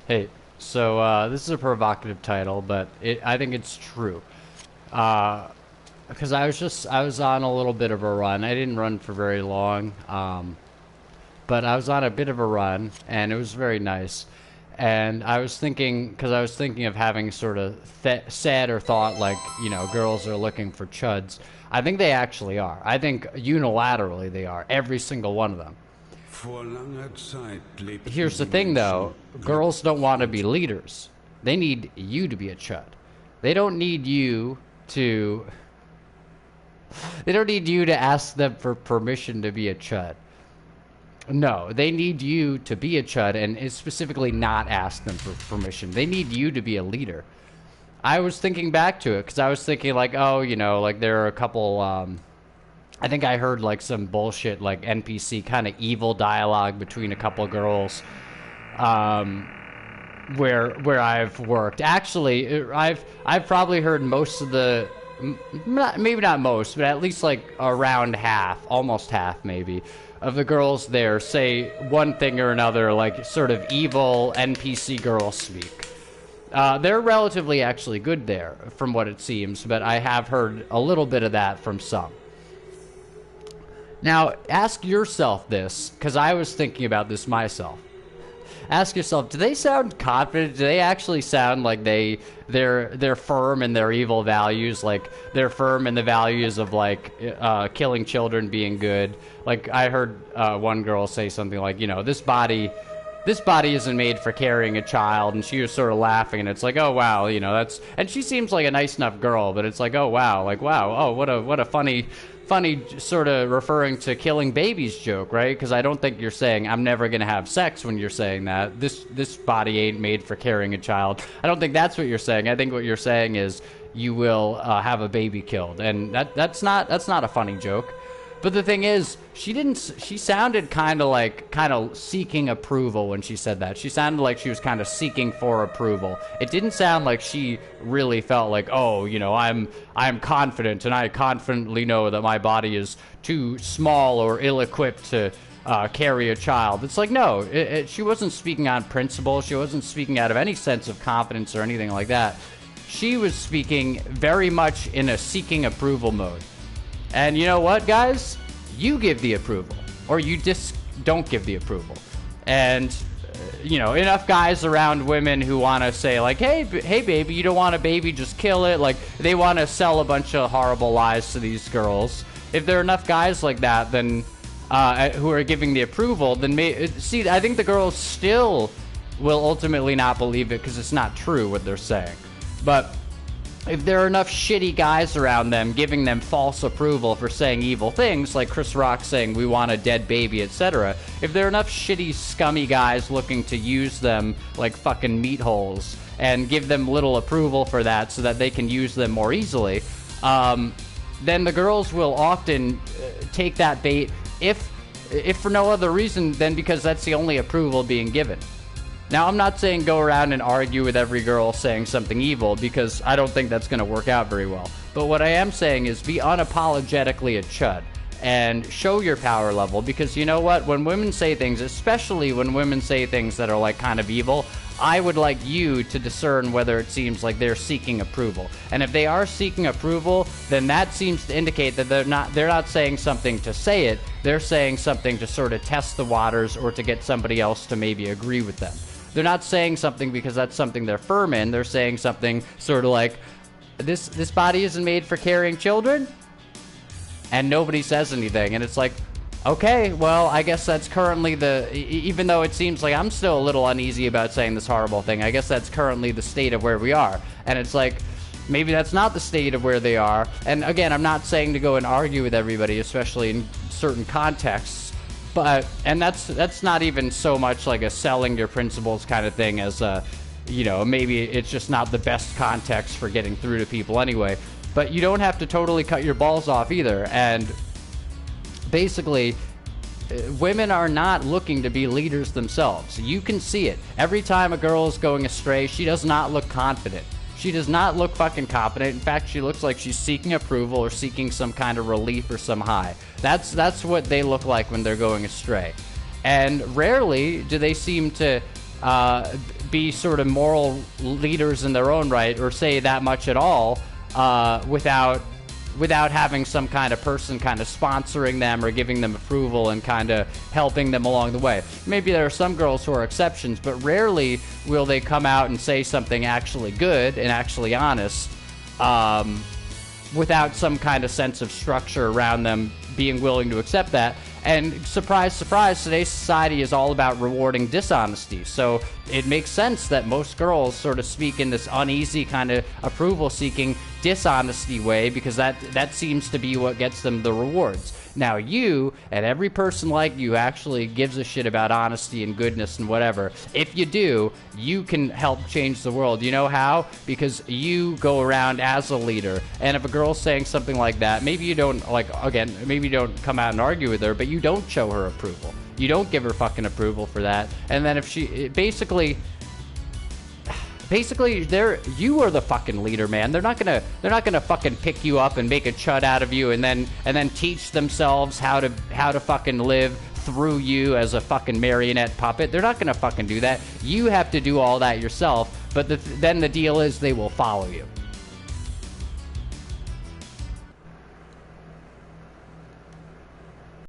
Hey, so this is a provocative title, but I think it's true. Because I was on a little bit of a run. I didn't run for very long, but I was on a bit of a run, and it was very nice. And I was thinking, because I was thinking of having sort of said or thought like, girls are looking for chuds. I think they actually are. I think unilaterally they are, every single one of them. Here's the thing, though. Girls don't want to be leaders. They need you to be a chud. They don't need you to... They don't need you to ask them for permission to be a chud. No, they need you to be a chud and specifically not ask them for permission. They need you to be a leader. I was thinking back to it because I was thinking like, oh, like there are a couple... I think I heard like some bullshit like NPC kind of evil dialogue between a couple of girls where I've worked. Actually, I've probably heard most of the maybe not most, but at least like around half, almost half maybe, of the girls there say one thing or another, like sort of evil NPC girl speak. They're relatively actually good there from what it seems, but I have heard a little bit of that from some. Now, ask yourself this, because I was thinking about this myself. Ask yourself, do they sound confident? Do they actually sound like they're firm in their evil values? Like, they're firm in the values of, like, killing children being good? Like, I heard one girl say something like, this body isn't made for carrying a child, and she was sort of laughing, and it's like, oh, wow, that's... And she seems like a nice enough girl, but it's like, oh, wow, oh, what a funny sort of referring to killing babies joke, right? Because I don't think you're saying I'm never going to have sex when you're saying that. This body ain't made for carrying a child. I don't think that's what you're saying. I think what you're saying is you will have a baby killed, and that's not a funny joke. But the thing is, she sounded kind of seeking approval when she said that. She sounded like she was kind of seeking for approval. It didn't sound like she really felt like, oh, I'm confident, and I confidently know that my body is too small or ill-equipped to carry a child. It's like, no, she wasn't speaking on principle. She wasn't speaking out of any sense of confidence or anything like that. She was speaking very much in a seeking approval mode. And you know what, guys? You give the approval, or you just don't give the approval. And, enough guys around women who want to say, like, hey, baby, you don't want a baby, just kill it. Like, they want to sell a bunch of horrible lies to these girls. If there are enough guys like that, then, who are giving the approval, then, I think the girls still will ultimately not believe it because it's not true what they're saying. But if there are enough shitty guys around them giving them false approval for saying evil things, like Chris Rock saying we want a dead baby, etc., if there are enough shitty, scummy guys looking to use them like fucking meat holes and give them little approval for that so that they can use them more easily, then the girls will often take that bait, if for no other reason than because that's the only approval being given. Now, I'm not saying go around and argue with every girl saying something evil, because I don't think that's going to work out very well. But what I am saying is be unapologetically a chud and show your power level, because you know what? When women say things, especially when women say things that are like kind of evil, I would like you to discern whether it seems like they're seeking approval. And if they are seeking approval, then that seems to indicate that they're not saying something to say it. They're saying something to sort of test the waters or to get somebody else to maybe agree with them. They're not saying something because that's something they're firm in. They're saying something sort of like, this body isn't made for carrying children? And nobody says anything. And it's like, okay, well, I guess that's currently even though it seems like I'm still a little uneasy about saying this horrible thing, I guess that's currently the state of where we are. And it's like, maybe that's not the state of where they are. And again, I'm not saying to go and argue with everybody, especially in certain contexts. And that's not even so much like a selling your principles kind of thing as maybe it's just not the best context for getting through to people anyway. But you don't have to totally cut your balls off either. And basically, women are not looking to be leaders themselves. You can see it. Every time a girl is going astray, she does not look confident. She does not look fucking competent. In fact, she looks like she's seeking approval or seeking some kind of relief or some high. That's what they look like when they're going astray. And rarely do they seem to be sort of moral leaders in their own right, or say that much at all, without having some kind of person kind of sponsoring them or giving them approval and kind of helping them along the way. Maybe there are some girls who are exceptions, but rarely will they come out and say something actually good and actually honest without some kind of sense of structure around them being willing to accept that. And surprise, surprise, today's society is all about rewarding dishonesty. So it makes sense that most girls sort of speak in this uneasy kind of approval-seeking dishonesty way, because that seems to be what gets them the rewards. Now you, and every person like you, actually gives a shit about honesty and goodness and whatever. If you do, you can help change the world. You know how? Because you go around as a leader. And if a girl's saying something like that, maybe you don't, maybe you don't come out and argue with her, but you don't show her approval. You don't give her fucking approval for that. And then if she, basically you are the fucking leader, man. They're not gonna fucking pick you up and make a chud out of you and then teach themselves how to fucking live through you as a fucking marionette puppet. They're not gonna fucking do that. You have to do all that yourself. But then the deal is they will follow you.